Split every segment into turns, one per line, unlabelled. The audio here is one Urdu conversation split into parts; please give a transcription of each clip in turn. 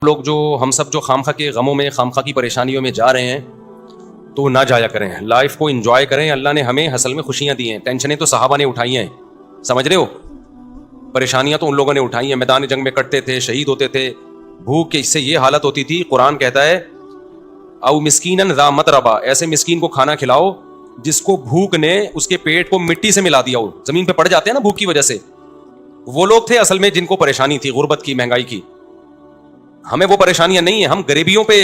لوگ جو ہم سب جو خامخواہ کے غموں میں خامخواہ کی پریشانیوں میں جا رہے ہیں تو نہ جایا کریں, لائف کو انجوائے کریں. اللہ نے ہمیں حصل میں خوشیاں دی ہیں, ٹینشنیں تو صحابہ نے اٹھائی ہیں, سمجھ رہے ہو, پریشانیاں تو ان لوگوں نے اٹھائی ہیں, میدان جنگ میں کٹتے تھے, شہید ہوتے تھے, بھوک کے اس سے یہ حالت ہوتی تھی. قرآن کہتا ہے او مسکینن ذا متربہ, ایسے مسکین کو کھانا کھلاؤ جس کو بھوک نے اس کے پیٹ کو مٹی سے ملا دیا ہو, زمین پہ پڑ جاتے ہیں نا بھوک کی وجہ سے. وہ لوگ تھے اصل میں جن کو پریشانی تھی, غربت کی, مہنگائی کی. ہمیں وہ پریشانیاں نہیں ہیں, ہم غریبیوں پہ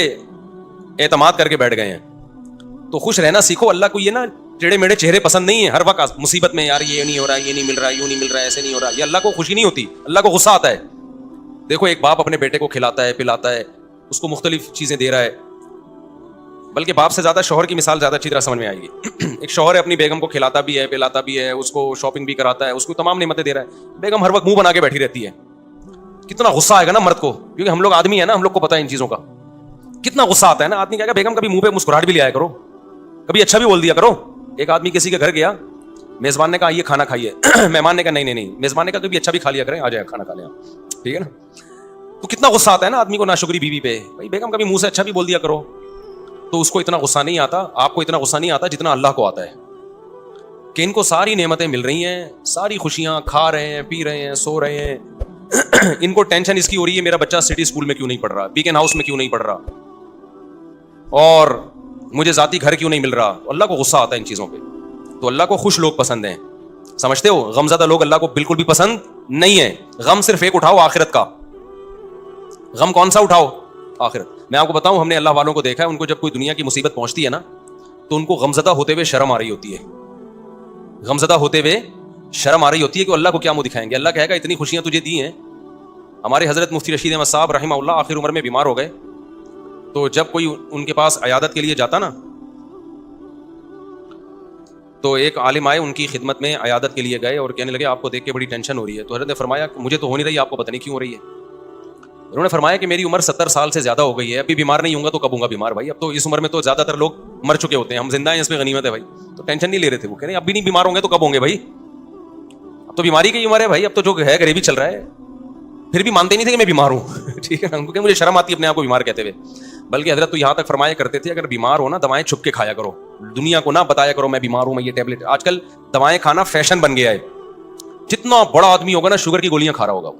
اعتماد کر کے بیٹھ گئے ہیں. تو خوش رہنا سیکھو. اللہ کو یہ نا ٹیڑے میڑے چہرے پسند نہیں ہیں, ہر وقت مصیبت میں یار یہ نہیں ہو رہا, یہ نہیں مل رہا, یوں نہیں مل رہا, ایسے نہیں ہو رہا. یہ اللہ کو خوشی نہیں ہوتی, اللہ کو غصہ آتا ہے. دیکھو ایک باپ اپنے بیٹے کو کھلاتا ہے, پلاتا ہے, اس کو مختلف چیزیں دے رہا ہے, بلکہ باپ سے زیادہ شوہر کی مثال زیادہ اچھی طرح سمجھ میں آئے گی. ایک شوہر ہے, اپنی بیگم کو کھلاتا بھی ہے, پلاتا بھی ہے, اس کو شاپنگ بھی کراتا ہے, اس کو تمام نعمتیں دے رہا ہے. بیگم ہر وقت منہ بنا کے بیٹھی رہتی ہے. کتنا غصہ آئے گا نا مرد کو, کیونکہ ہم لوگ آدمی ہیں نا, ہم لوگ کو پتا ہے ان چیزوں کا. کتنا غصہ آتا ہے نا آدمی. کہے گا بیگم کبھی منہ پہ مسکراہٹ بھی لے آیا کرو, کبھی اچھا بھی بول دیا کرو. ایک آدمی کسی کے گھر گیا, میزبان نے کہا یہ کھانا کھائیے, مہمان نے کہا نہیں, میزبان نے کہا کبھی اچھا بھی کھا لیا کریں, آ جائے کھانا کھا لیں, ٹھیک ہے نا. تو کتنا غصہ آتا ہے نا آدمی کو ناشکری بیوی پہ. بھائی بیگم کبھی منہ سے اچھا بھی بول دیا کرو. تو اس کو اتنا غصہ نہیں آتا, آپ کو اتنا غصہ نہیں آتا جتنا اللہ کو آتا ہے, کہ ان کو ساری نعمتیں مل رہی ہیں, ساری خوشیاں, کھا رہے ہیں, پی رہے ہیں, سو رہے ہیں. ان کو ٹینشن اس کی ہو رہی ہے میرا بچہ سٹی اسکول میں کیوں نہیں پڑھ رہا, بیکن ہاؤس میں کیوں نہیں پڑھ رہا, اور مجھے ذاتی گھر کیوں نہیں مل رہا. اللہ کو غصہ آتا ہے ان چیزوں پہ. تو اللہ کو خوش لوگ پسند ہیں, سمجھتے ہو. غمزدہ لوگ اللہ کو بالکل بھی پسند نہیں ہے. غم صرف ایک اٹھاؤ, آخرت کا غم. کون سا اٹھاؤ؟ آخرت. میں آپ کو بتاؤں, ہم نے اللہ والوں کو دیکھا ہے, ان کو جب کوئی دنیا کی مصیبت پہنچتی ہے نا, تو ان کو غمزدہ ہوتے ہوئے شرم آ رہی ہوتی ہے. غمزدہ ہوتے ہوئے شرم آ رہی ہوتی ہے کہ اللہ کو کیا منہ دکھائیں گے. اللہ کہے گا اتنی خوشیاں تجھے دی ہیں. ہمارے حضرت مفتی رشید احمد صاحب رحمہ اللہ آخر عمر میں بیمار ہو گئے, تو جب کوئی ان کے پاس عیادت کے لیے جاتا نا, تو ایک عالم آئے ان کی خدمت میں, عیادت کے لیے گئے اور کہنے لگے آپ کو دیکھ کے بڑی ٹینشن ہو رہی ہے. تو حضرت نے فرمایا مجھے تو ہو نہیں رہی, آپ کو پتہ نہیں کیوں ہو رہی ہے. انہوں نے فرمایا کہ میری عمر 70 سال سے زیادہ ہو گئی ہے, ابھی بیمار نہیں ہوں گا تو کب ہوں گا بیمار بھائی. اب تو اس عمر میں تو زیادہ تر لوگ مر چکے ہوتے ہیں, ہم زندہ ہیں, اس میں غنیمت ہے بھائی. تو ٹینشن نہیں لے رہے تھے. وہ کہہ رہے ہیں اب بھی نہیں بیمار ہوں گے تو کب ہوں گے بھائی, اب تو بیماری کی عمر ہے بھائی, اب تو جو ہے غریبی چل رہا ہے. پھر بھی مانتے نہیں تھے کہ میں بیمار ہوں, ٹھیک ہے نا. ان کو کہ مجھے شرم آتی ہے اپنے آپ کو بیمار کہتے ہوئے. بلکہ حضرت تو یہاں تک فرمایا کرتے تھے اگر بیمار ہو نا, دوائیں چھپ کے کھایا کرو, دنیا کو نہ بتایا کرو میں بیمار ہوں, میں یہ ٹیبلٹ. آج کل دوائیں کھانا فیشن بن گیا ہے. جتنا بڑا آدمی ہوگا نا شوگر کی گولیاں کھا رہا ہوگا.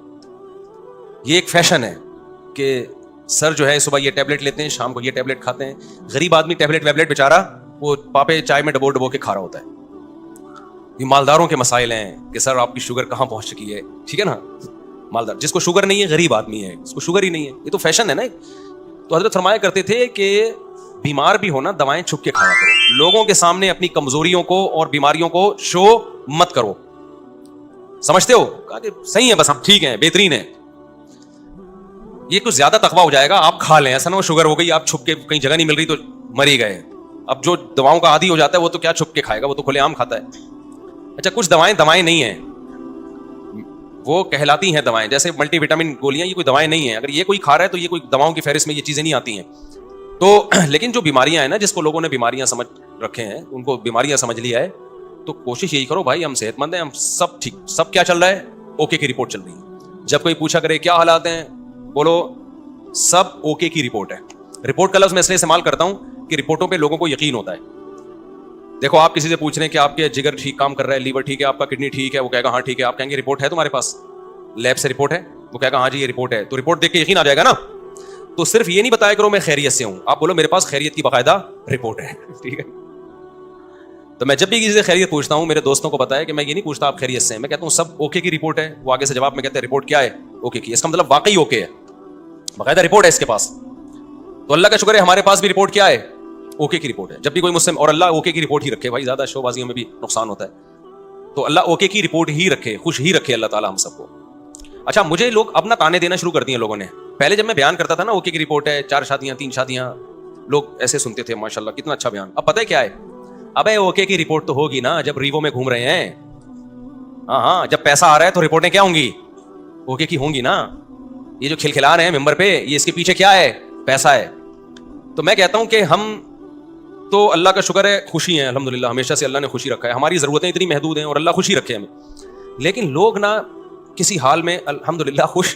یہ ایک فیشن ہے کہ سر جو ہے صبح یہ ٹیبلٹ لیتے ہیں, شام کو یہ ٹیبلٹ کھاتے ہیں. غریب آدمی ٹیبلٹ ویبلٹ بیچارہ وہ پاپے چائے میں ڈبو ڈبو کے کھا رہا ہوتا ہے. یہ مالداروں کے مسائل ہیں کہ سر آپ کی شوگر کہاں پہنچ چکی ہے, ٹھیک ہے نا. مالدار جس کو شوگر نہیں ہے غریب آدمی ہے, اس کو شوگر ہی نہیں ہے. یہ تو فیشن ہے نا. تو حضرت فرمایا کرتے تھے کہ بیمار بھی ہونا دوائیں چھپ کے کھایا کرو, لوگوں کے سامنے اپنی کمزوریوں کو اور بیماریوں کو شو مت کرو. سمجھتے ہو, کہا کہ صحیح ہے بس ہم ٹھیک ہیں, بہترین ہے. یہ کچھ زیادہ تقویٰ ہو جائے گا, آپ کھا لیں, ایسا نہ ہو شوگر ہو گئی, آپ چھپ کے کہیں جگہ نہیں مل رہی تو مر ہی گئے. اب جو دواؤں کا عادی ہو جاتا ہے وہ تو کیا چھپ کے کھائے گا, وہ تو کھلے عام کھاتا ہے. اچھا کچھ دوائیں نہیں ہیں, وہ کہلاتی ہیں دوائیں, جیسے ملٹی وٹامن گولیاں, یہ کوئی دوائیں نہیں ہیں. اگر یہ کوئی کھا رہا ہے تو یہ کوئی دواؤں کی فہرست میں یہ چیزیں نہیں آتی ہیں. تو لیکن جو بیماریاں ہیں نا, جس کو لوگوں نے بیماریاں سمجھ رکھے ہیں, ان کو بیماریاں سمجھ لیا ہے, تو کوشش یہی کرو بھائی ہم صحت مند ہیں, ہم سب ٹھیک, سب کیا چل رہا ہے, اوکے کی رپورٹ چل رہی ہے. جب کوئی پوچھا کرے کیا حالات ہیں, بولو سب اوکے کی رپورٹ ہے. رپورٹ کا لفظ میں اس لیے استعمال کرتا ہوں کہ رپورٹوں پہ لوگوں کو یقین ہوتا ہے. دیکھو آپ کسی سے پوچھ رہے ہیں کہ آپ کے جگر ٹھیک کام کر رہا ہے, لیور ٹھیک ہے, آپ کا کڈنی ٹھیک ہے, وہ کہے گا ہاں ٹھیک ہے. آپ کہیں گے رپورٹ ہے تمہارے پاس, لیب سے رپورٹ ہے, وہ کہے گا ہاں جی یہ رپورٹ ہے. تو رپورٹ دیکھ کے یقین آ جائے گا نا. تو صرف یہ نہیں بتایا کرو میں خیریت سے ہوں, آپ بولو میرے پاس خیریت کی باقاعدہ رپورٹ ہے, ٹھیک ہے. تو میں جب بھی کسی سے خیریت پوچھتا ہوں, میرے دوستوں کو پتا ہے کہ میں یہ نہیں پوچھتا آپ خیریت سے ہیں, میں کہتا ہوں سب اوکے کی رپورٹ ہے. وہ آگے سے جواب میں کہتے ہیں رپورٹ کیا ہے, اوکے کی. اس کا مطلب واقعی اوکے ہے, باقاعدہ رپورٹ ہے اس کے پاس. تو اللہ کا شکر ہے ہمارے پاس بھی رپورٹ کیا ہے, اوکے کی رپورٹ ہے. جب بھی کوئی مسلم, اور اللہ اوکے کی رپورٹ ہی رکھے بھائی, زیادہ شو بازیوں میں بھی نقصان ہوتا ہے. تو اللہ اوکے کی رپورٹ ہی رکھے, خوش ہی رکھے اللہ تعالیٰ ہم سب کو. اچھا مجھے لوگ اب نہ تانے دینا شروع کر دیے لوگوں نے. پہلے جب میں بیان کرتا تھا نا اوکے کی رپورٹ ہے, 4 شادیاں 3 شادیاں, لوگ ایسے سنتے تھے ماشاءاللہ کتنا اچھا بیان. اب پتہ ہے کیا ہے, ابے اوکے کی رپورٹ تو ہوگی نا جب ریوو میں گھوم رہے ہیں. ہاں جب پیسہ آ رہا ہے تو رپورٹیں کیا ہوں گی, اوکے کی ہوں گی نا. یہ جو کھلکھلا رہے ہیں ممبر پہ, یہ اس کے پیچھے کیا ہے, پیسہ ہے. تو میں کہتا ہوں کہ ہم تو اللہ کا شکر ہے خوشی ہیں الحمدللہ, ہمیشہ سے اللہ نے خوشی رکھا ہے. ہماری ضرورتیں اتنی محدود ہیں اور اللہ خوشی رکھے ہمیں. لیکن لوگ نا کسی حال میں الحمدللہ خوش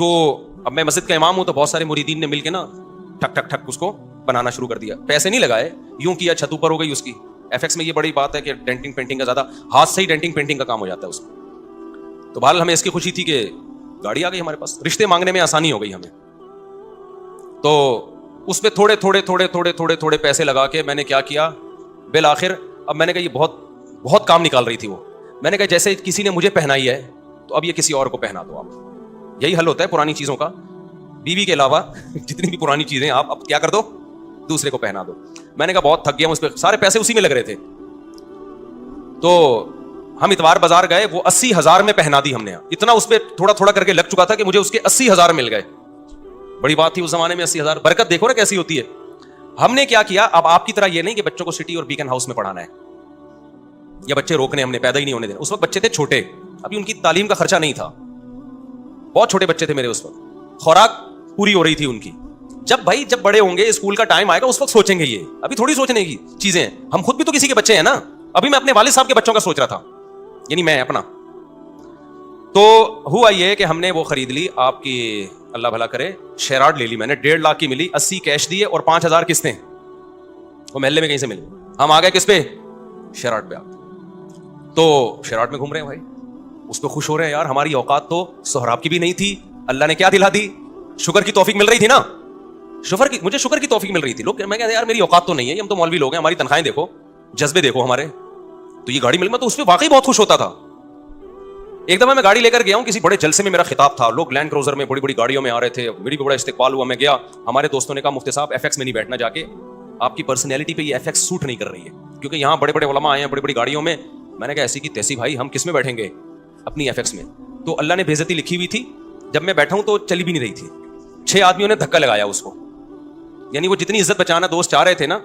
تو اب میں مسجد کا امام ہوں تو بہت سارے مریدین نے مل کے نا ٹھک ٹھک ٹھک اس کو بنانا شروع کر دیا. پیسے نہیں لگائے, یوں کیا چھت اوپر ہو گئی اس کی. ایف ایکس میں یہ بڑی بات ہے کہ ڈینٹنگ پینٹنگ کا زیادہ ہاتھ سے ہی ڈینٹنگ پینٹنگ کا کام ہو جاتا ہے اس میں. تو بہرحال ہمیں اس کی خوشی تھی کہ گاڑی آ گئی ہمارے پاس, رشتے مانگنے میں آسانی ہو گئی ہمیں. تو اس پہ تھوڑے تھوڑے تھوڑے تھوڑے تھوڑے تھوڑے پیسے لگا کے میں نے کیا کیا, بالآخر اب میں نے کہا یہ بہت بہت کام نکال رہی تھی وہ. میں نے کہا جیسے کسی نے مجھے پہنائی ہے تو اب یہ کسی اور کو پہنا دو آپ. یہی حل ہوتا ہے پرانی چیزوں کا. بیوی کے علاوہ جتنی بھی پرانی چیزیں آپ اب کیا کر دو, دوسرے کو پہنا دو. میں نے کہا بہت تھک گیا ہوں اس پہ, سارے پیسے اسی میں لگ رہے تھے. تو ہم اتوار بازار گئے, وہ 80,000 میں پہنا دی ہم نے. اتنا اس پہ تھوڑا تھوڑا کر کے لگ چکا تھا کہ مجھے اس کے 80,000 مل گئے. بڑی بات تھی اس زمانے میں 80,000. برکت دیکھو نا کیسی ہوتی ہے. ہم نے کیا کیا, اب آپ کی طرح یہ نہیں کہ بچوں کو سٹی اور بیکن ہاؤس میں پڑھانا ہے یا بچے روکنے, ہم نے پیدا ہی نہیں ہونے دینا. اس وقت بچے تھے چھوٹے, ابھی ان کی تعلیم کا خرچہ نہیں تھا. بہت چھوٹے بچے تھے میرے اس وقت, خوراک پوری ہو رہی تھی ان کی. جب بڑے ہوں گے, اسکول کا ٹائم آئے گا, اس وقت سوچیں گے. یہ ابھی تھوڑی سوچنے کی چیزیں. ہم خود بھی تو کسی کے بچے ہیں نا. ابھی میں اپنے والد صاحب کے بچوں کا سوچ رہا تھا, یعنی میں اپنا. تو ہوا یہ کہ ہم نے وہ خرید لی, آپ کی اللہ بھلا کرے, شیراڈ لے لی میں نے. 1.5 لاکھ کی ملی, 80 کیش دیے اور 5,000 قسطیں. وہ محلے میں کہیں سے ملی. ہم آ گئے کس پہ, شیراڈ پہ. تو شیراڈ میں گھوم رہے ہیں بھائی, اس پہ خوش ہو رہے ہیں. یار ہماری اوقات تو سہراب کی بھی نہیں تھی, اللہ نے کیا دلا دی, شکر کی توفیق مل رہی تھی نا. مجھے شکر کی توفیق مل رہی تھی. لوگ میں کہتے ہیں یار میری اوقات تو نہیں ہے, ہم تو مولوی لوگ ہیں, ہماری تنخواہیں دیکھو, جذبے دیکھو ہمارے. تو یہ گاڑی مل, میں تو اس پہ واقعی بہت خوش ہوتا تھا. ایک دفعہ میں گاڑی لے کر گیا ہوں, کسی بڑے جلسے میں میرا خطاب تھا, لوگ لینڈ کروزر میں بڑی بڑی گاڑیوں میں آ رہے تھے, میری بھی بڑا استقبال ہوا. میں گیا, ہمارے دوستوں نے کہا مفتی صاحب ایف ایکس میں نہیں بیٹھنا, جا کے آپ کی پرسنالٹی پہ یہ ایف ایکس سوٹ نہیں کر رہی ہے, کیونکہ یہاں بڑے بڑے علماء آئے ہیں بڑی بڑی گاڑیوں میں. میں نے کہا ایسی کی تیسی بھائی, ہم کس میں بیٹھیں گے, اپنی ایف ایکس میں. تو اللہ نے بے عزتی لکھی ہوئی تھی, جب میں بیٹھا ہوں تو چلی بھی نہیں رہی تھی. 6 آدمیوں نے دھکا لگایا اس کو, یعنی وہ جتنی عزت بچانا دوست چاہ رہے تھے نا,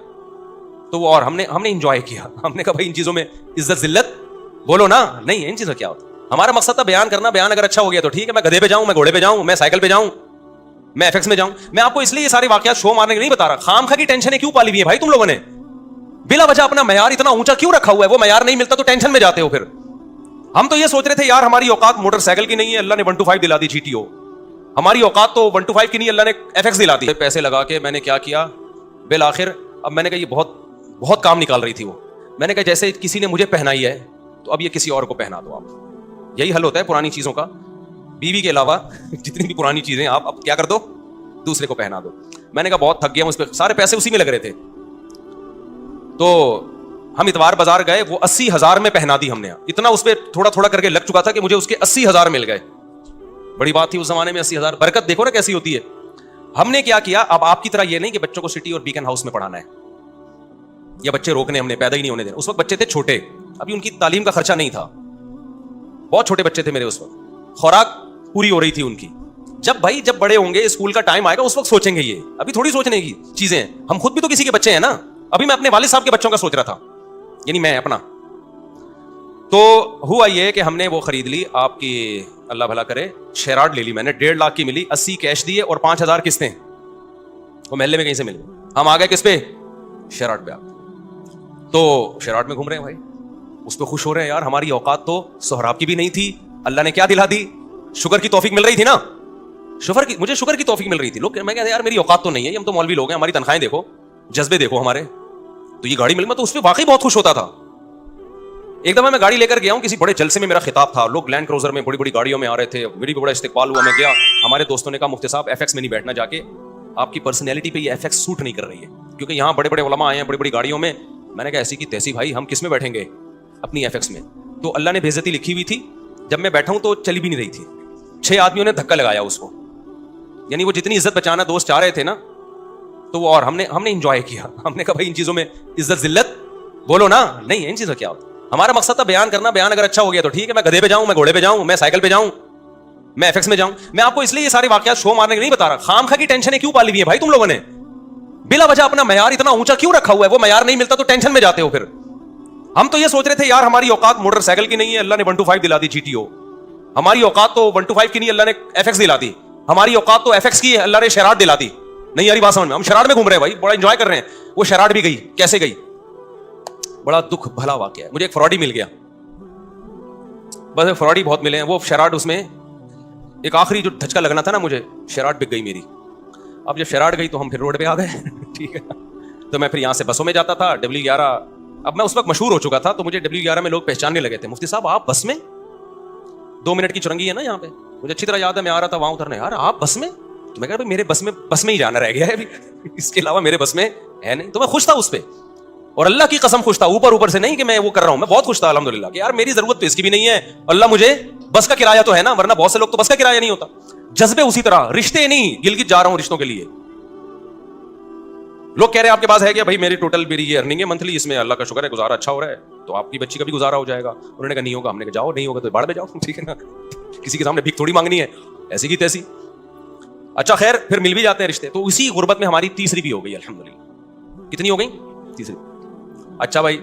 تو وہ, اور ہم نے انجوائے کیا. ہم نے کہا بھائی ان چیزوں میں عزت ذلت بولو نا, نہیں ان چیزوں کیا ہوتا. ہمارا مقصد تھا بیان کرنا, بیان اگر اچھا ہو گیا تو ٹھیک ہے, میں گدھے پہ جاؤں, میں گھوڑے پہ جاؤں, میں سائیکل پہ جاؤں, میں ایف ایکس میں جاؤں. میں آپ کو اس لیے یہ سارے واقعات شو مارنے کے نہیں بتا رہا. خام خواہ کی ٹینشنیں کیوں پالی ہوئی ہیں بھائی تم لوگوں نے, بلا وجہ اپنا معیار اتنا اونچا کیوں رکھا ہوا ہے. وہ معیار نہیں ملتا تو ٹینشن میں جاتے ہو. پھر ہم تو یہ سوچ رہے تھے یار ہماری اوقات موٹر سائیکل کی نہیں ہے, اللہ نے 125 دلا دی GTO. ہماری اوقات تو 125 کی نہیں, اللہ نے ایف ایکس دلا دی. پیسے لگا کے میں نے کیا کیا, بالآخر اب میں نے کہا یہ بہت بہت کام نکال رہی تھی وہ. میں نے کہا جیسے کسی نے مجھے پہنائی ہے تو اب یہ کسی اور کو پہنا دو آپ. یہی حل ہوتا ہے پرانی چیزوں کا. بیوی کے علاوہ جتنی بھی پرانی چیزیں آپ اب کیا کر دو, دوسرے کو پہنا دو. میں نے کہا بہت تھک گیا ہوں اس پہ, سارے پیسے اسی میں لگ رہے تھے. تو ہم اتوار بازار گئے, وہ 80,000 میں پہنا دی ہم نے. اتنا اس پہ تھوڑا تھوڑا کر کے لگ چکا تھا کہ مجھے اس کے 80,000 مل گئے. بڑی بات تھی اس زمانے میں 80,000. برکت دیکھو نا کیسی ہوتی ہے. ہم نے کیا کیا, اب آپ کی طرح یہ نہیں کہ بچوں کو سٹی اور بیکن ہاؤس میں پڑھانا ہے یا بچے روکنے, ہم نے پیدا ہی نہیں ہونے دینا. اس وقت بچے تھے چھوٹے, ابھی ان کی تعلیم کا خرچہ نہیں تھا. بہت چھوٹے بچے تھے میرے اس وقت, خوراک پوری ہو رہی تھی ان کی. جب بڑے ہوں گے, اسکول کا ٹائم آئے گا, اس وقت سوچیں گے. یہ ابھی تھوڑی سوچنے کی چیزیں. ہم خود بھی تو کسی کے بچے ہیں نا. ابھی میں اپنے والد صاحب کے بچوں کا سوچ رہا تھا, یعنی میں اپنا. تو ہوا یہ کہ ہم نے وہ خرید لی, آپ کی اللہ بھلا کرے, شیراڈ لے لی میں نے. 1.5 لاکھ کی ملی, 80 کیش دیے اور 5,000 قسطیں. وہ محلے میں کہیں سے ملی. ہم آ گئے کس پہ, شیراڈ پہ. تو شیراڈ میں گھوم رہے ہیں بھائی, اس پہ خوش ہو رہے ہیں. یار ہماری اوقات تو سہراب کی بھی نہیں تھی, اللہ نے کیا دلا دی, شکر کی توفیق مل رہی تھی نا. مجھے شکر کی توفیق مل رہی تھی. لوگ میں کہتے ہیں یار میری اوقات تو نہیں ہے, ہم تو مولوی لوگ ہیں, ہماری تنخواہیں دیکھو, جذبے دیکھو ہمارے. تو یہ گاڑی مل, میں تو اس پہ واقعی بہت خوش ہوتا تھا. ایک دفعہ میں گاڑی لے کر گیا ہوں, کسی بڑے جلسے میں میرا خطاب تھا, لوگ لینڈ کروزر میں بڑی بڑی گاڑیوں میں آ رہے تھے, میری بھی بڑا استقبال ہوا. میں گیا, ہمارے دوستوں نے کہا مفتی صاحب ایف ایکس میں نہیں بیٹھنا, جا کے آپ کی پرسنالٹی پہ یہ ایف ایکس سوٹ نہیں کر رہی ہے, کیونکہ یہاں بڑے بڑے علماء آئے ہیں بڑی بڑی گاڑیوں میں. میں نے کہا ایسی کی تیسی بھائی, ہم کس میں بیٹھیں گے, اپنی ایف ایکس میں. تو اللہ نے بے عزتی لکھی ہوئی تھی, جب میں بیٹھا ہوں تو چلی بھی نہیں رہی تھی. 6 آدمیوں نے دھکا لگایا اس کو, یعنی وہ جتنی عزت بچانا دوست چاہ رہے تھے نا, تو وہ, اور ہم نے انجوائے کیا. ہم نے کہا بھائی ان چیزوں میں عزت ذلت بولو نا, نہیں ان چیزوں کیا ہوتا. ہمارا مقصد تھا بیان کرنا, بیان اگر اچھا ہو گیا تو ٹھیک ہے, میں گدھے پہ جاؤں, میں گھوڑے پہ جاؤں, میں سائیکل پہ جاؤں, میں ایف ایکس میں جاؤں. میں آپ کو اس لیے یہ سارے واقعات شو مارنے کے نہیں بتا رہا. خام خواہ کی ٹینشنیں کیوں پالی ہوئی ہیں بھائی تم لوگوں نے, بلا وجہ اپنا معیار اتنا اونچا کیوں رکھا ہوا ہے. وہ معیار نہیں ملتا تو ٹینشن میں جاتے ہو. پھر ہم تو یہ سوچ رہے تھے یار ہماری اوقات موٹر سائیکل کی نہیں ہے, اللہ نے 125 دلا دی GTO. ہماری اوقات تو 125 کی نہیں, اللہ نے ایف ایکس دلا دی. ہماری اوقات تو ایف ایکس کی ہے, اللہ نے شیراڈ دلا دی. نہیں یاری بات سمجھ میں, ہم شیراڈ میں گھوم رہے ہیں بھائی, بڑا انجوائے کر رہے ہیں. وہ شیراڈ بھی گئی, کیسے گئی, بڑا دکھ بھلا واقعہ ہے. مجھے ایک فراڈی مل گیا, بس فراڈی بہت ملے ہیں. وہ شیراڈ, اس میں ایک آخری جو دھچکا لگنا تھا نا مجھے, شیراٹ بک گئی میری. اب جب شیراٹ گئی تو ہم پھر روڈ پہ آ گئے. ٹھیک ہے, تو میں پھر یہاں سے بسوں میں جاتا تھا, W11. اب میں اس وقت مشہور ہو چکا تھا تو مجھے W11 میں لوگ پہچاننے لگے تھے, مفتی صاحب آپ بس میں, 2 منٹ کی چرنگی ہے نا یہاں پہ, مجھے اچھی طرح یاد ہے, میں آ رہا تھا وہاں اترنے, یار آپ بس میں, تو میں کہا میرے بس میں ہی جانا رہ گیا ہے ابھی, اس کے علاوہ میرے بس میں ہے نہیں. تو میں خوش تھا اس پہ, اور اللہ کی قسم خوش تھا, اوپر سے نہیں کہ میں وہ کر رہا ہوں, میں بہت خوش تھا الحمدللہ کہ یار میری ضرورت تو اس کی بھی نہیں ہے, اللہ مجھے بس کا کرایہ تو ہے نا, ورنہ بہت سے لوگ تو بس کا کرایہ نہیں ہوتا. جذبے اسی طرح, رشتے نہیں, گلگت جا رہا ہوں رشتوں کے لیے. لوگ کہہ رہے ہیں آپ کے پاس ہے کیا, بھائی میری ٹوٹل میری یہ ارننگ ہے منتھلی, اس میں اللہ کا شکر ہے گزارا اچھا ہو رہا ہے, تو آپ کی بچی کا بھی گزارا ہو جائے گا. انہوں نے کہا نہیں ہوگا. ہم نے کہا جاؤ, نہیں ہوگا تو باڑ میں جاؤ. ٹھیک ہے نا, کسی کے سامنے بھیک تھوڑی مانگنی ہے, ایسی کی تیسی. اچھا خیر, پھر مل بھی جاتے ہیں رشتے. تو اسی غربت میں ہماری تیسری بھی ہو گئی الحمدللہ. کتنی ہو گئی؟ تیسری. اچھا بھائی,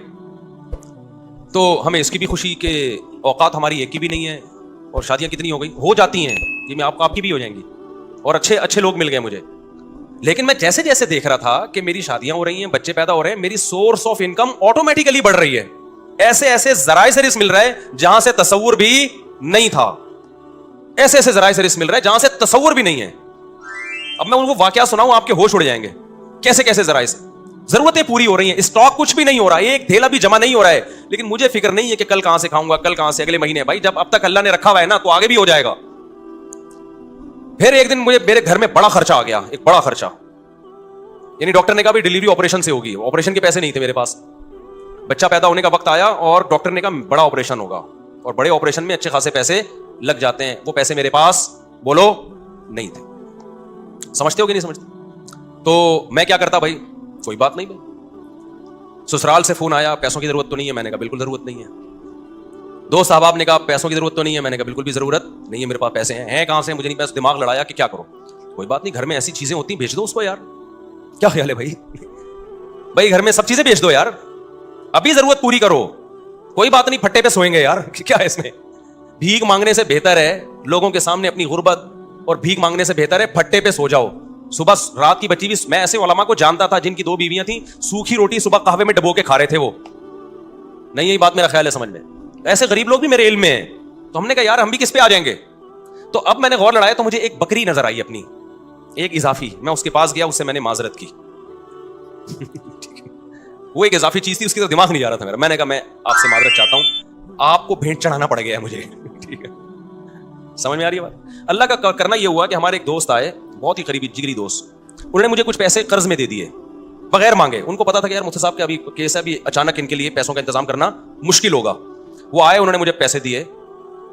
تو ہمیں اس کی بھی خوشی کہ اوقات ہماری ایک کی بھی نہیں ہے, اور شادیاں کتنی ہو گئی, ہو جاتی ہیں, یہ میں آپ کی بھی ہو جائیں گی, اور اچھے لوگ مل گئے مجھے. لیکن میں جیسے جیسے دیکھ رہا تھا کہ میری شادیاں ہو رہی ہیں, بچے پیدا ہو رہے ہیں, میری سورس آف انکم آٹومیٹیکلی بڑھ رہی ہے. ایسے ذرائع سے رزق مل رہا ہے جہاں سے تصور بھی نہیں تھا, ایسے ذرائع سے رزق مل رہا ہے جہاں سے تصور بھی نہیں ہے. اب میں ان کو واقعہ سناؤں, آپ کے ہوش اڑ جائیں گے. کیسے ذرائع سے ضرورتیں پوری ہو رہی ہیں, اسٹاک کچھ بھی نہیں ہو رہا, ایک تھیلا بھی جمع نہیں ہو رہا ہے, لیکن مجھے فکر نہیں ہے کہ کل کہاں سے کھاؤں گا, کل کہاں سے, اگلے مہینے. بھائی جب اب تک اللہ نے رکھا ہوا ہے نا, تو آگے بھی ہو جائے گا. پھر ایک دن مجھے میرے گھر میں بڑا خرچہ آ گیا, ایک بڑا خرچہ, یعنی ڈاکٹر نے کہا بھی ڈلیوری آپریشن سے ہوگی. آپریشن کے پیسے نہیں تھے میرے پاس, بچہ پیدا ہونے کا وقت آیا اور ڈاکٹر نے کہا بڑا آپریشن ہوگا, اور بڑے آپریشن میں اچھے خاصے پیسے لگ جاتے ہیں. وہ پیسے میرے پاس بولو نہیں تھے. سمجھتے ہو کہ نہیں سمجھتے؟ تو میں کیا کرتا بھائی, کوئی بات نہیں بھائی. سسرال سے فون آیا, پیسوں کی ضرورت تو نہیں ہے, میں نے کہا بالکل ضرورت نہیں ہے. دوست احباب نے کہا پیسوں کی ضرورت تو نہیں ہے, میں نے کہا بالکل بھی ضرورت نہیں ہے, میرے پاس پیسے ہیں کہاں سے, مجھے نہیں پیسے. دماغ لڑایا کہ کیا کرو, کوئی بات نہیں, گھر میں ایسی چیزیں ہوتی ہیں بیچ دو اس کو یار. کیا خیال ہے بھائی گھر میں سب چیزیں بیچ دو یار, ابھی ضرورت پوری کرو, کوئی بات نہیں, پھٹے پہ سوئیں گے یار, کیا ہے اس میں. بھیک مانگنے سے بہتر ہے لوگوں کے سامنے اپنی غربت, اور بھیک مانگنے سے بہتر ہے پھٹے پہ سو جاؤ. صبح رات کی بچی بھی, میں ایسے علماء کو جانتا تھا جن کی 2 بیویاں تھیں, سوکھی روٹی صبح قہوے میں ڈبو کے کھا رہے تھے وہ. نہیں یہی بات میرا خیال ہے سمجھ میں, ایسے غریب لوگ بھی میرے علم میں ہیں. تو ہم نے کہا یار ہم بھی کس پہ آ جائیں گے. تو اب میں نے غور لڑایا تو مجھے ایک بکری نظر آئی اپنی, ایک اضافی. میں اس کے پاس گیا, اس سے میں نے معذرت کی. وہ ایک اضافی چیز تھی, اس کی طرف دماغ نہیں جا رہا تھا میرا. میں نے کہا میں آپ سے معذرت چاہتا ہوں, آپ کو بھینٹ چڑھانا پڑ گیا ہے مجھے. ٹھیک ہے, سمجھ میں آ رہی ہے بات. اللہ کا کرنا یہ ہوا کہ ہمارے ایک دوست آئے, بہت ہی قریبی جگری دوست, انہوں نے مجھے کچھ پیسے قرض میں دے دیے بغیر مانگے. ان کو پتا تھا کہ یار مفتی صاحب کا ابھی کیس ہے, ابھی اچانک ان کے لیے پیسوں کا انتظام کرنا مشکل ہوگا. وہ آئے, انہوں نے مجھے پیسے دیے.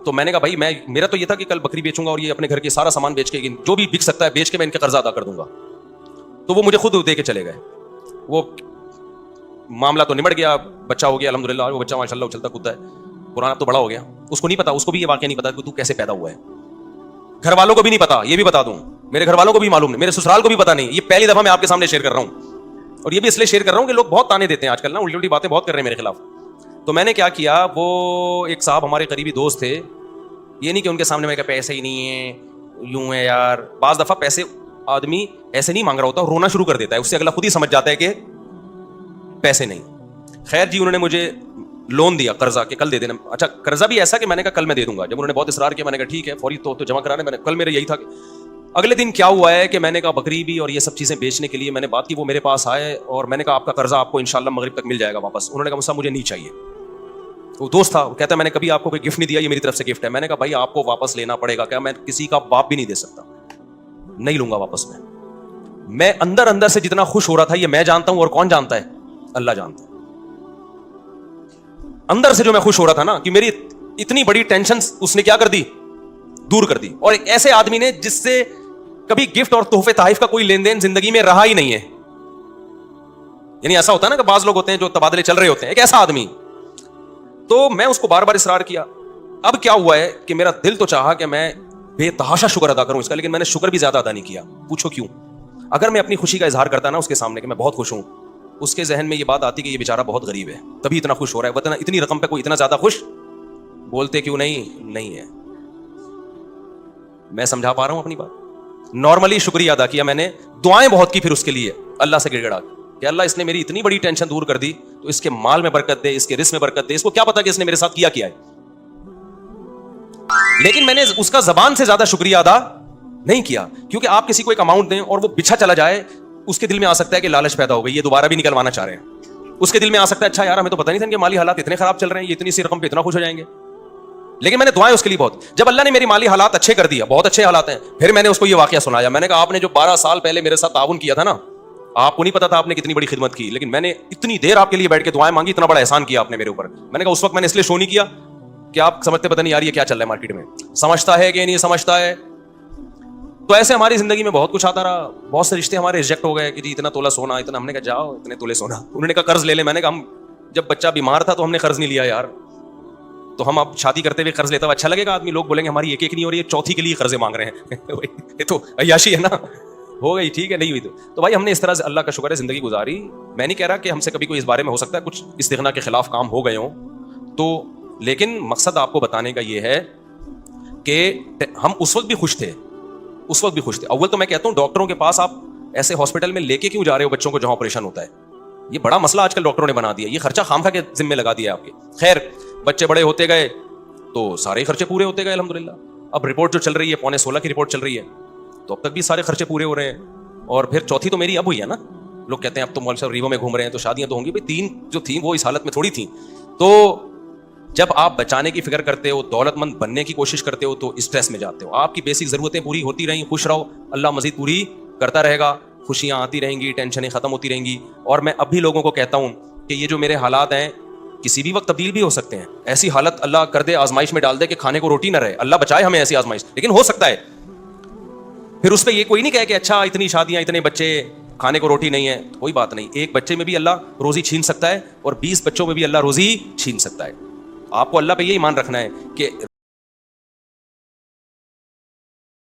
تو میں نے کہا بھائی میرا تو یہ تھا کہ کل بکری بیچوں گا اور یہ اپنے گھر کے سارا سامان بیچ کے, جو بھی بک سکتا ہے بیچ کے میں ان کے قرض ادا کر دوں گا. تو وہ مجھے خود دے کے چلے گئے. وہ معاملہ تو نمٹ گیا, بچہ ہو گیا الحمدللہ, وہ بچہ ماشاءاللہ اچھلتا کودتا ہے, قرآن اب تو بڑا ہو گیا. اس کو نہیں پتا, اس کو بھی یہ واقعہ نہیں پتا کہ تو کیسے پیدا ہوا ہے. گھر والوں کو بھی نہیں پتا, یہ بھی بتا دوں, میرے گھر والوں کو بھی معلوم نہیں, میرے سسرال کو بھی پتا نہیں. یہ پہلی دفعہ میں آپ کے سامنے شیئر کر رہا ہوں, اور یہ بھی اس لیے شیئر کر رہا ہوں کہ لوگ بہت تانے دیتے ہیں آج کل نا, الٹی الٹی باتیں بہت کر رہے ہیں میرے خلاف. تو میں نے کیا کیا, وہ ایک صاحب ہمارے قریبی دوست تھے, یہ نہیں کہ ان کے سامنے میں کہ پیسے ہی نہیں ہیں, یوں ہے یار. بعض دفعہ پیسے آدمی ایسے نہیں مانگ رہا ہوتا, رونا شروع کر دیتا ہے, اس سے اگلا خود ہی سمجھ جاتا ہے کہ پیسے نہیں. خیر جی, انہوں نے مجھے لون دیا, قرضہ, کہ کل دے دینا. اچھا قرضہ بھی ایسا کہ میں نے کہا کل میں دے دوں گا. جب انہوں نے بہت اصرار کیا, میں نے کہا ٹھیک ہے, فوری تو جمع کرانے. میں نے کل میرے یہی تھا کہ اگلے دن کیا ہوا ہے کہ میں نے کہا بکری بھی اور یہ سب چیزیں بیچنے کے لیے میں نے بات کی. وہ میرے پاس آئے اور میں نے کہا آپ کا قرضہ آپ کو انشاءاللہ مغرب تک مل جائے گا واپس. انہوں نے کہا مجھے نہیں چاہیے. وہ دوست تھا, وہ کہتا ہے میں نے کبھی آپ کو کوئی گفٹ نہیں دیا, یہ میری طرف سے گفٹ ہے. میں نے کہا بھائی آپ کو واپس لینا پڑے گا. کیا میں کسی کا باپ بھی نہیں دے سکتا, نہیں لوں گا واپس. میں اندر سے جتنا خوش ہو رہا تھا یہ میں جانتا ہوں, اور کون جانتا ہے, اللہ جانتا ہے. اندر سے جو میں خوش ہو رہا تھا نا, کہ میری اتنی بڑی ٹینشن اس نے کیا کر دی, دور کر دی. اور ایک ایسے آدمی نے جس سے کبھی گفٹ اور تحفے تحائف کا کوئی لین دین زندگی میں رہا ہی نہیں ہے. یعنی ایسا ہوتا ہے نا کہ بعض لوگ ہوتے ہیں جو تبادلے چل رہے ہوتے ہیں, ایک ایسا آدمی. تو میں اس کو بار بار اصرار کیا. اب کیا ہوا ہے کہ میرا دل تو چاہا کہ میں بے تحاشا شکر ادا کروں اس کا, لیکن میں نے شکر بھی زیادہ ادا نہیں کیا. پوچھو کیوں؟ اگر میں اپنی خوشی کا اظہار کرتا نا اس کے سامنے کہ میں بہت خوش ہوں, اس کے ذہن میں یہ بات آتی کہ یہ بیچارہ بہت غریب ہے تبھی اتنا خوش ہو رہا ہے, ورنہ اتنی رقم پہ کوئی اتنا زیادہ خوش بولتے کیوں نہیں ہے. میں سمجھا پا رہا ہوں اپنی بات. نارملی شکریہ ادا کیا میں نے, دعائیں بہت کی پھر اس کے لیے اللہ سے گڑ گڑا کہ اللہ اس نے میری اتنی بڑی ٹینشن دور کر دی, تو اس کے مال میں برکت دے, اس کے رزق میں برکت دے. اس کو کیا پتا کہ اس نے میرے ساتھ کیا ہے. لیکن میں نے اس کا زبان سے زیادہ شکریہ ادا نہیں کیا, کیونکہ آپ کسی کو ایک اماؤنٹ دیں اور وہ بچھا چلا جائے, اس کے دل میں آ سکتا ہے کہ لالچ پیدا ہو گئی, یہ دوبارہ بھی نکلوانا چاہ رہے ہیں. اس کے دل میں آ سکتا ہے اچھا یار ہمیں تو پتہ نہیں تھا کہ مالی حالات اتنے خراب چل رہے ہیں, یہ اتنی سی رقم پہ اتنا خوش ہو جائیں گے. لیکن میں نے دعائیں اس کے لیے بہت, جب اللہ نے میری مالی حالات اچھے کر دیا, بہت اچھے حالات ہیں, پھر میں نے اس کو یہ واقعہ سنایا. میں نے کہا آپ نے جو 12 سال پہلے میرے ساتھ تعاون کیا تھا نا, آپ کو نہیں پتا تھا آپ نے کتنی بڑی خدمت کی, لیکن میں نے اتنی دیر آپ کے لیے بیٹھ کے دعائیں مانگی, اتنا بڑا احسان کیا آپ نے میرے اوپر. میں نے کہا اس وقت میں نے اس لیے شو نہیں کیا کہ آپ سمجھتے پتہ نہیں یار یہ کیا چل رہا ہے مارکیٹ میں, سمجھتا ہے کہ نہیں سمجھتا ہے. تو ایسے ہماری زندگی میں بہت کچھ آتا رہا, بہت سے رشتے ہمارے ریجیکٹ ہو گئے کہ جی اتنا تولہ سونا, اتنا. ہم نے کہا جاؤ اتنے تولے سونا, انہوں نے کہا قرض لے لیں. میں نے کہا ہم جب بچہ بیمار تھا تو ہم نے قرض نہیں لیا یار, تو ہم اب شادی کرتے ہوئے قرض لیتا ہوا اچھا لگے گا؟ آدمی لوگ بولیں گے ہماری ایک نہیں ہو رہی ہے, چوتھی کے لیے قرضے مانگ رہے ہیں. یہ تو عیاشی ہے نا, ہو گئی ٹھیک ہے, نہیں ہوئی تو بھائی ہم نے اس طرح سے اللہ کا شکر ہے زندگی گزاری. میں نہیں کہہ رہا کہ ہم سے کبھی کوئی اس بارے میں ہو سکتا ہے کچھ استغنا کے خلاف کام ہو گئے ہوں تو, لیکن مقصد آپ کو بتانے کا یہ ہے کہ ہم اس وقت بھی خوش تھے, اس وقت بھی خوش تھے. اول تو میں کہتا ہوں ڈاکٹروں کے پاس آپ ایسے ہاسپٹل میں لے کے کیوں جا رہے ہو بچوں کو جہاں آپریشن ہوتا ہے؟ یہ بڑا مسئلہ آج کل ڈاکٹروں نے بنا دیا, یہ خرچہ خامخواہ کے ذمہ لگا دیا آپ کے. خیر بچے بڑے ہوتے گئے تو سارے خرچے پورے ہوتے گئے الحمدللہ. اب رپورٹ جو چل رہی ہے 15.5 کی رپورٹ چل رہی ہے, تو اب تک بھی سارے خرچے پورے ہو رہے ہیں. اور پھر چوتھی تو میری اب ہوئی ہے نا, لوگ کہتے ہیں اب تو مول صاحب ریوو میں گھوم رہے ہیں تو شادیاں تو ہوں گی. بھائی 3 جو تھیں وہ اس حالت میں تھوڑی تھیں. تو جب آپ بچانے کی فکر کرتے ہو, دولت مند بننے کی کوشش کرتے ہو, تو اسٹریس میں جاتے ہو. آپ کی بیسک ضرورتیں پوری ہوتی رہیں, خوش رہو, اللہ مزید پوری کرتا رہے گا, خوشیاں آتی رہیں گی, ٹینشنیں ختم ہوتی رہیں گی. اور میں اب بھی لوگوں کو کہتا ہوں کہ یہ جو میرے حالات ہیں کسی بھی وقت تبدیل بھی ہو سکتے ہیں. ایسی حالت اللہ کر دے, آزمائش میں ڈال دے کہ کھانے کو روٹی نہ رہے, اللہ بچائے ہمیں ایسی آزمائش, لیکن ہو سکتا ہے. پھر اس پہ یہ کوئی نہیں کہے کہ اچھا اتنی شادیاں, اتنے بچے, کھانے کو روٹی نہیں ہے. کوئی بات نہیں, ایک بچے میں بھی اللہ روزی چھین سکتا ہے اور 20 بچوں میں بھی اللہ روزی چھین سکتا ہے. آپ کو اللہ پہ یہ ایمان رکھنا ہے کہ